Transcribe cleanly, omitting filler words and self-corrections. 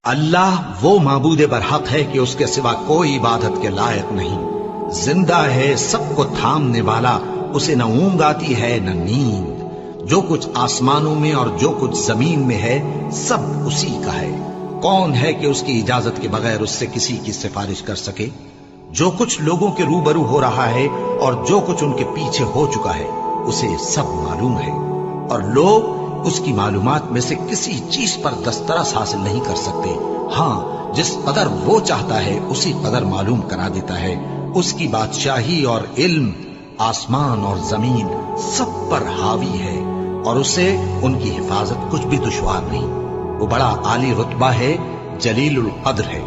अल्लाह वो माबूद बरहक है कि उसके सिवा कोई इबादत के लायक नहीं। जिंदा है, सबको थामने वाला, उसे न ऊंग आती है न नींद। जो कुछ आसमानों में और जो कुछ जमीन में है सब उसी का है। कौन है कि उसकी इजाजत के बगैर उससे किसी की सिफारिश कर सके? जो कुछ लोगों के रूबरू हो रहा है और जो कुछ उनके पीछे हो चुका है उसे सब मालूम है, और लोग उसकी मालूमात में से किसी चीज पर दस्तरस हासिल नहीं कर सकते। हाँ, जिस कदर वो चाहता है उसी कदर मालूम करा देता है। उसकी बादशाही और इल्म आसमान और जमीन सब पर हावी है, और उसे उनकी हिफाजत कुछ भी दुश्वार नहीं। वो बड़ा आली रुतबा है, जलीलुल कद्र है।